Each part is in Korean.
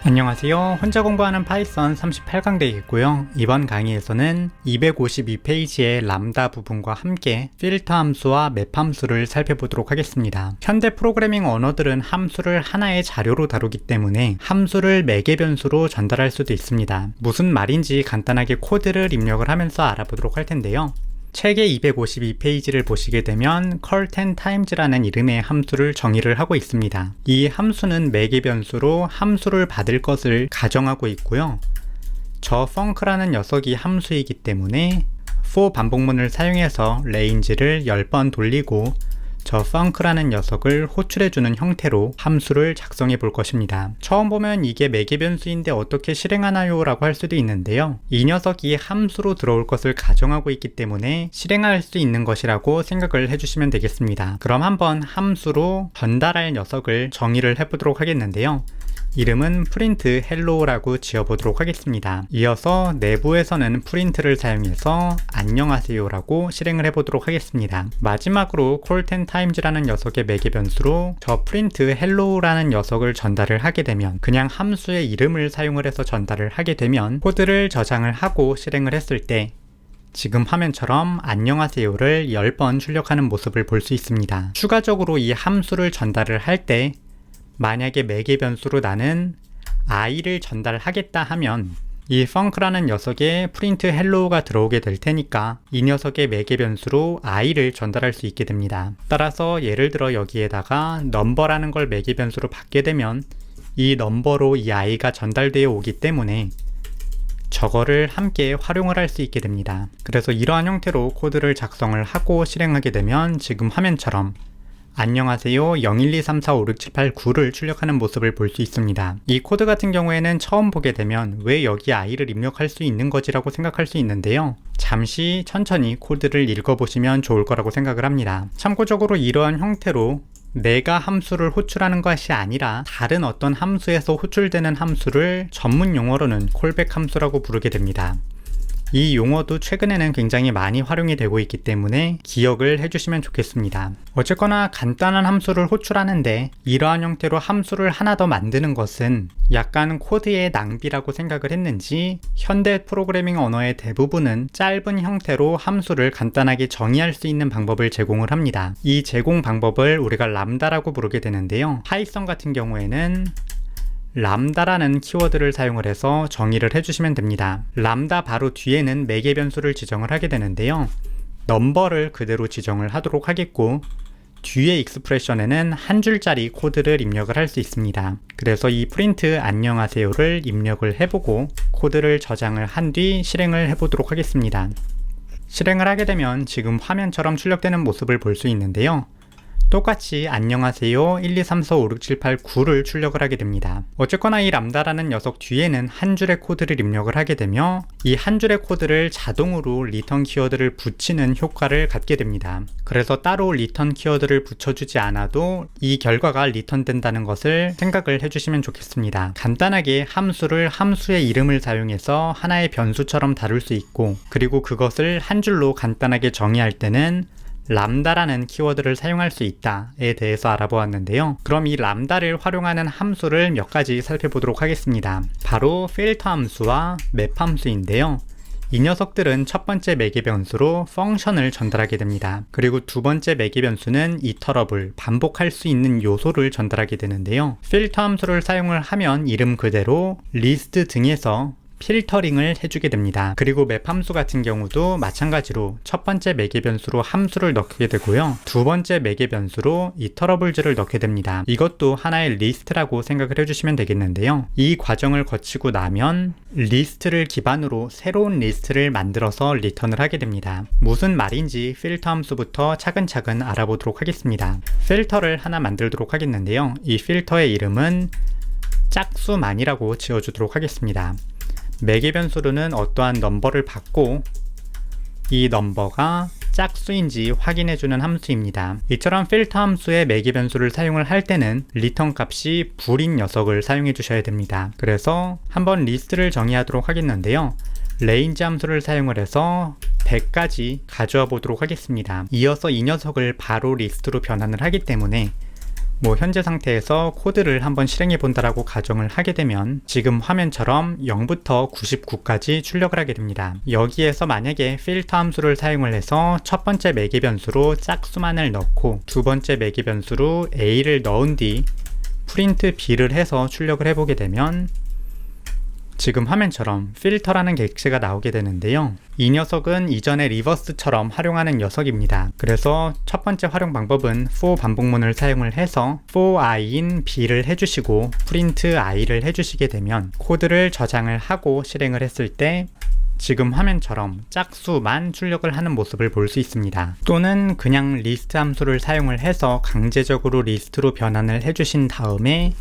안녕하세요. 혼자 공부하는 파이썬 38강되겠고요. 이번 강의에서는 252페이지의 람다 부분과 함께 필터 함수와 맵 함수를 살펴보도록 하겠습니다. 현대 프로그래밍 언어들은 함수를 하나의 자료로 다루기 때문에 함수를 매개 변수로 전달할 수도 있습니다. 무슨 말인지 간단하게 코드를 입력을 하면서 알아보도록 할 텐데요. 책의 252페이지를 보시게 되면 call10times라는 이름의 함수를 정의를 하고 있습니다. 이 함수는 매개 변수로 함수를 받을 것을 가정하고 있고요. 저 func라는 녀석이 함수이기 때문에 for 반복문을 사용해서 range를 10번 돌리고 저 func라는 녀석을 호출해주는 형태로 함수를 작성해 볼 것입니다. 처음 보면 이게 매개 변수인데 어떻게 실행하나요? 라고 할 수도 있는데요. 이 녀석이 함수로 들어올 것을 가정하고 있기 때문에 실행할 수 있는 것이라고 생각을 해주시면 되겠습니다. 그럼 한번 함수로 전달할 녀석을 정의를 해보도록 하겠는데요. 이름은 print hello라고 지어보도록 하겠습니다. 이어서 내부에서는 print를 사용해서 안녕하세요 라고 실행을 해보도록 하겠습니다. 마지막으로 call10times라는 녀석의 매개 변수로 저 print hello라는 녀석을 전달을 하게 되면 그냥 함수의 이름을 사용을 해서 전달을 하게 되면 코드를 저장을 하고 실행을 했을 때 지금 화면처럼 안녕하세요를 10번 출력하는 모습을 볼 수 있습니다. 추가적으로 이 함수를 전달을 할 때 만약에 매개 변수로 나는 i를 전달하겠다 하면 이 func라는 녀석에 print hello가 들어오게 될 테니까 이 녀석의 매개 변수로 i를 전달할 수 있게 됩니다. 따라서 예를 들어 여기에다가 number라는 걸 매개 변수로 받게 되면 이 number로 이 i가 전달되어 오기 때문에 저거를 함께 활용을 할 수 있게 됩니다. 그래서 이러한 형태로 코드를 작성을 하고 실행하게 되면 지금 화면처럼 안녕하세요 012345678 9를 출력하는 모습을 볼 수 있습니다. 이 코드 같은 경우에는 처음 보게 되면 왜 여기 i를 입력할 수 있는 거지 라고 생각할 수 있는데요. 잠시 천천히 코드를 읽어보시면 좋을 거라고 생각을 합니다. 참고적으로 이러한 형태로 내가 함수를 호출하는 것이 아니라 다른 어떤 함수에서 호출되는 함수를 전문 용어로는 콜백 함수라고 부르게 됩니다. 이 용어도 최근에는 굉장히 많이 활용이 되고 있기 때문에 기억을 해주시면 좋겠습니다. 어쨌거나 간단한 함수를 호출하는데 이러한 형태로 함수를 하나 더 만드는 것은 약간 코드의 낭비라고 생각을 했는지 현대 프로그래밍 언어의 대부분은 짧은 형태로 함수를 간단하게 정의할 수 있는 방법을 제공을 합니다. 이 제공 방법을 우리가 람다라고 부르게 되는데요. 파이썬 같은 경우에는 람다라는 키워드를 사용을 해서 정의를 해주시면 됩니다. 람다 바로 뒤에는 매개 변수를 지정을 하게 되는데요. 넘버를 그대로 지정을 하도록 하겠고 뒤에 익스프레션에는 한 줄짜리 코드를 입력을 할 수 있습니다. 그래서 이 프린트 안녕하세요를 입력을 해보고 코드를 저장을 한 뒤 실행을 해보도록 하겠습니다. 실행을 하게 되면 지금 화면처럼 출력되는 모습을 볼 수 있는데요. 똑같이 안녕하세요 123456789를 출력을 하게 됩니다. 어쨌거나 이 람다라는 녀석 뒤에는 한 줄의 코드를 입력을 하게 되며 이 한 줄의 코드를 자동으로 리턴 키워드를 붙이는 효과를 갖게 됩니다. 그래서 따로 리턴 키워드를 붙여주지 않아도 이 결과가 리턴된다는 것을 생각을 해주시면 좋겠습니다. 간단하게 함수를 함수의 이름을 사용해서 하나의 변수처럼 다룰 수 있고 그리고 그것을 한 줄로 간단하게 정의할 때는 람다라는 키워드를 사용할 수 있다에 대해서 알아보았는데요. 그럼 이 람다를 활용하는 함수를 몇 가지 살펴보도록 하겠습니다. 바로 필터 함수와 맵 함수인데요. 이 녀석들은 첫 번째 매개 변수로 펑션을 전달하게 됩니다. 그리고 두 번째 매개 변수는 이터러블, 반복할 수 있는 요소를 전달하게 되는데요. 필터 함수를 사용을 하면 이름 그대로 리스트 등에서 필터링을 해주게 됩니다. 그리고 맵 함수 같은 경우도 마찬가지로 첫 번째 매개 변수로 함수를 넣게 되고요. 두 번째 매개 변수로 이터러블즈를 넣게 됩니다. 이것도 하나의 리스트라고 생각을 해주시면 되겠는데요. 이 과정을 거치고 나면 리스트를 기반으로 새로운 리스트를 만들어서 리턴을 하게 됩니다. 무슨 말인지 필터 함수부터 차근차근 알아보도록 하겠습니다. 필터를 하나 만들도록 하겠는데요. 이 필터의 이름은 짝수만이라고 지어주도록 하겠습니다. 매개 변수로는 어떠한 넘버를 받고 이 넘버가 짝수인지 확인해주는 함수입니다. 이처럼 필터 함수의 매개 변수를 사용을 할 때는 리턴 값이 불인 녀석을 사용해 주셔야 됩니다. 그래서 한번 리스트를 정의하도록 하겠는데요. range 함수를 사용을 해서 100까지 가져와 보도록 하겠습니다. 이어서 이 녀석을 바로 리스트로 변환을 하기 때문에 현재 상태에서 코드를 한번 실행해 본다라고 가정을 하게 되면 지금 화면처럼 0부터 99까지 출력을 하게 됩니다. 여기에서 만약에 필터 함수를 사용을 해서 첫 번째 매개 변수로 짝수만을 넣고 두 번째 매개 변수로 a를 넣은 뒤 프린트 b를 해서 출력을 해보게 되면 지금 화면처럼 필터라는 객체가 나오게 되는데요. 이 녀석은 이전에 리버스처럼 활용하는 녀석입니다. 그래서 첫 번째 활용 방법은 for 반복문을 사용을 해서 for i인 b를 해주시고 print i를 해주시게 되면 코드를 저장을 하고 실행을 했을 때 지금 화면처럼 짝수만 출력을 하는 모습을 볼 수 있습니다. 또는 그냥 리스트 함수를 사용을 해서 강제적으로 리스트로 변환을 해주신 다음에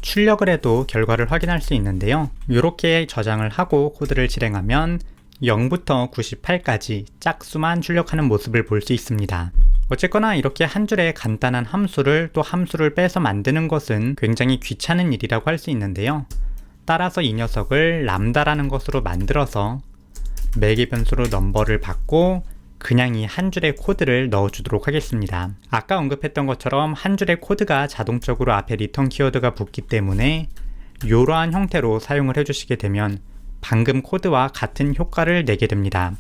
출력을 해도 결과를 확인할 수 있는데요. 이렇게 저장을 하고 코드를 실행하면 0부터 98까지 짝수만 출력하는 모습을 볼 수 있습니다. 어쨌거나 이렇게 한 줄의 간단한 함수를 또 함수를 빼서 만드는 것은 굉장히 귀찮은 일이라고 할 수 있는데요. 따라서 이 녀석을 람다라는 것으로 만들어서 매개 변수로 넘버를 받고 그냥 이 한 줄의 코드를 넣어주도록 하겠습니다. 아까 언급했던 것처럼 한 줄의 코드가 자동적으로 앞에 리턴 키워드가 붙기 때문에 이러한 형태로 사용을 해주시게 되면 방금 코드와 같은 효과를 내게 됩니다.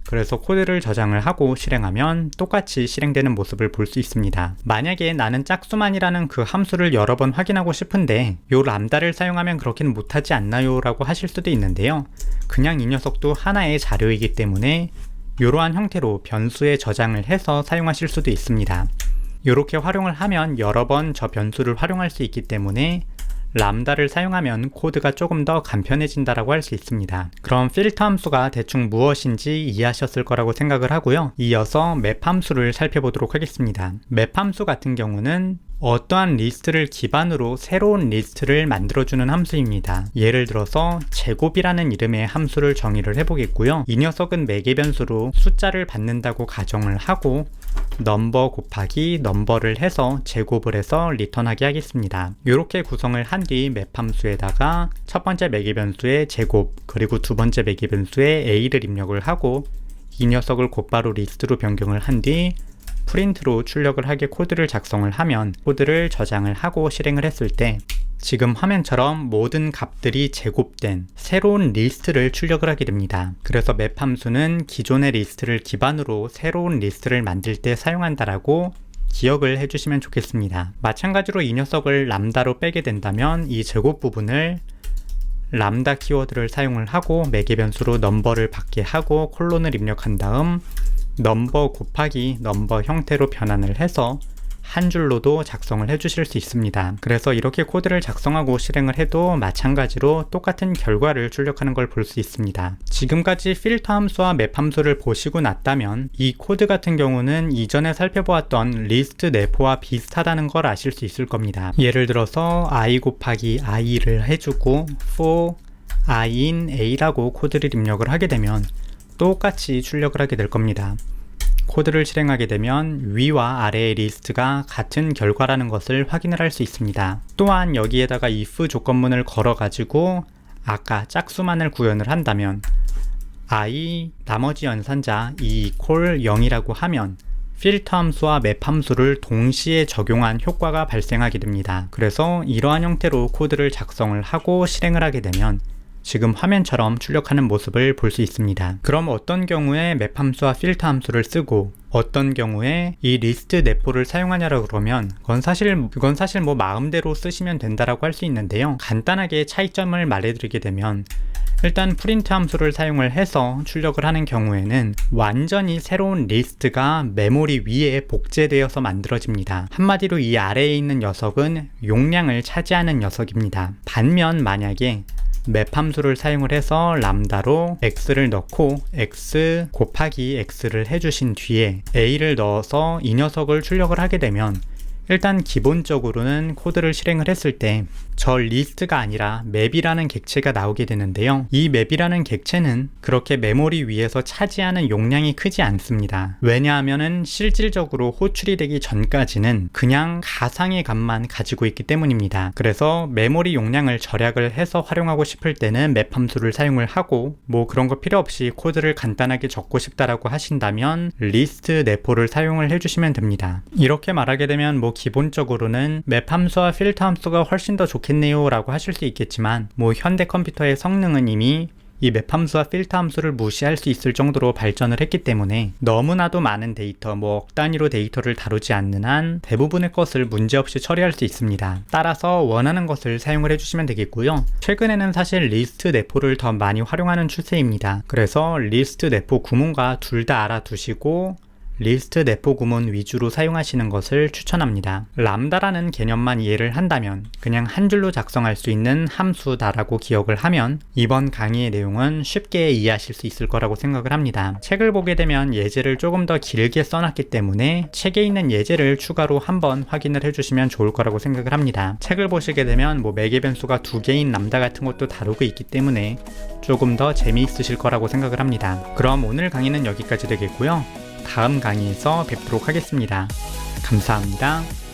그래서 코드를 저장을 하고 실행하면 똑같이 실행되는 모습을 볼 수 있습니다. 만약에 나는 짝수만이라는 그 함수를 여러 번 확인하고 싶은데 요 람다를 사용하면 그렇게는 못하지 않나요? 라고 하실 수도 있는데요. 그냥 이 녀석도 하나의 자료이기 때문에 이러한 형태로 변수에 저장을 해서 사용하실 수도 있습니다. 이렇게 활용을 하면 여러 번 저 변수를 활용할 수 있기 때문에 람다를 사용하면 코드가 조금 더 간편해진다라고 할 수 있습니다. 그럼 필터 함수가 대충 무엇인지 이해하셨을 거라고 생각을 하고요. 이어서 맵 함수를 살펴보도록 하겠습니다. 맵 함수 같은 경우는 어떠한 리스트를 기반으로 새로운 리스트를 만들어주는 함수입니다. 예를 들어서 제곱이라는 이름의 함수를 정의를 해보겠고요. 이 녀석은 매개 변수로 숫자를 받는다고 가정을 하고 넘버 곱하기 넘버를 해서 제곱을 해서 리턴하게 하겠습니다. 이렇게 구성을 한 뒤 맵 함수에다가 첫 번째 매개 변수의 제곱 그리고 두 번째 매개 변수의 a를 입력을 하고 이 녀석을 곧바로 리스트로 변경을 한 뒤 프린트로 출력을 하게 코드를 작성을 하면 코드를 저장을 하고 실행을 했을 때 지금 화면처럼 모든 값들이 제곱된 새로운 리스트를 출력을 하게 됩니다. 그래서 맵 함수는 기존의 리스트를 기반으로 새로운 리스트를 만들 때 사용한다라고 기억을 해주시면 좋겠습니다. 마찬가지로 이 녀석을 람다로 빼게 된다면 이 제곱 부분을 람다 키워드를 사용을 하고 매개 변수로 넘버를 받게 하고 콜론을 입력한 다음 넘버 곱하기 넘버 형태로 변환을 해서 한 줄로도 작성을 해주실 수 있습니다. 그래서 이렇게 코드를 작성하고 실행을 해도 마찬가지로 똑같은 결과를 출력하는 걸 볼 수 있습니다. 지금까지 필터 함수와 맵 함수를 보시고 났다면 이 코드 같은 경우는 이전에 살펴보았던 리스트 내포와 비슷하다는 걸 아실 수 있을 겁니다. 예를 들어서 i 곱하기 i를 해주고 for i인 a라고 코드를 입력을 하게 되면 똑같이 출력을 하게 될 겁니다. 코드를 실행하게 되면 위와 아래의 리스트가 같은 결과라는 것을 확인을 할 수 있습니다. 또한 여기에다가 if 조건문을 걸어 가지고 아까 짝수만을 구현을 한다면 i 나머지 연산자 이 equal 0이라고 하면 필터 함수와 맵 함수를 동시에 적용한 효과가 발생하게 됩니다. 그래서 이러한 형태로 코드를 작성을 하고 실행을 하게 되면 지금 화면처럼 출력하는 모습을 볼 수 있습니다. 그럼 어떤 경우에 맵 함수와 필터 함수를 쓰고 어떤 경우에 이 리스트 내포를 사용하냐라고 그러면 그건 사실 뭐 마음대로 쓰시면 된다라고 할 수 있는데요. 간단하게 차이점을 말해드리게 되면 일단 프린트 함수를 사용을 해서 출력을 하는 경우에는 완전히 새로운 리스트가 메모리 위에 복제되어서 만들어집니다. 한마디로 이 아래에 있는 녀석은 용량을 차지하는 녀석입니다. 반면 만약에 맵 함수를 사용을 해서 람다로 x를 넣고 x 곱하기 x를 해주신 뒤에 a를 넣어서 이 녀석을 출력을 하게 되면 일단 기본적으로는 코드를 실행을 했을 때 저 리스트가 아니라 맵이라는 객체가 나오게 되는데요. 이 맵이라는 객체는 그렇게 메모리 위에서 차지하는 용량이 크지 않습니다. 왜냐하면은 실질적으로 호출이 되기 전까지는 그냥 가상의 값만 가지고 있기 때문입니다. 그래서 메모리 용량을 절약을 해서 활용하고 싶을 때는 맵 함수를 사용을 하고 뭐 그런 거 필요 없이 코드를 간단하게 적고 싶다라고 하신다면 리스트 내포를 사용을 해주시면 됩니다. 이렇게 말하게 되면 뭐 기본적으로는 맵 함수와 필터 함수가 훨씬 더 좋겠네요 라고 하실 수 있겠지만 현대 컴퓨터의 성능은 이미 이 맵 함수와 필터 함수를 무시할 수 있을 정도로 발전을 했기 때문에 너무나도 많은 데이터, 억 단위로 데이터를 다루지 않는 한 대부분의 것을 문제없이 처리할 수 있습니다. 따라서 원하는 것을 사용을 해주시면 되겠고요. 최근에는 사실 리스트 내포를 더 많이 활용하는 추세입니다. 그래서 리스트 내포 구문과 둘 다 알아두시고 리스트 내포 구문 위주로 사용하시는 것을 추천합니다. 람다라는 개념만 이해를 한다면 그냥 한 줄로 작성할 수 있는 함수다라고 기억을 하면 이번 강의의 내용은 쉽게 이해하실 수 있을 거라고 생각을 합니다. 책을 보게 되면 예제를 조금 더 길게 써놨기 때문에 책에 있는 예제를 추가로 한번 확인을 해주시면 좋을 거라고 생각을 합니다. 책을 보시게 되면 매개 변수가 2개인 람다 같은 것도 다루고 있기 때문에 조금 더 재미있으실 거라고 생각을 합니다. 그럼 오늘 강의는 여기까지 되겠고요. 다음 강의에서 뵙도록 하겠습니다. 감사합니다.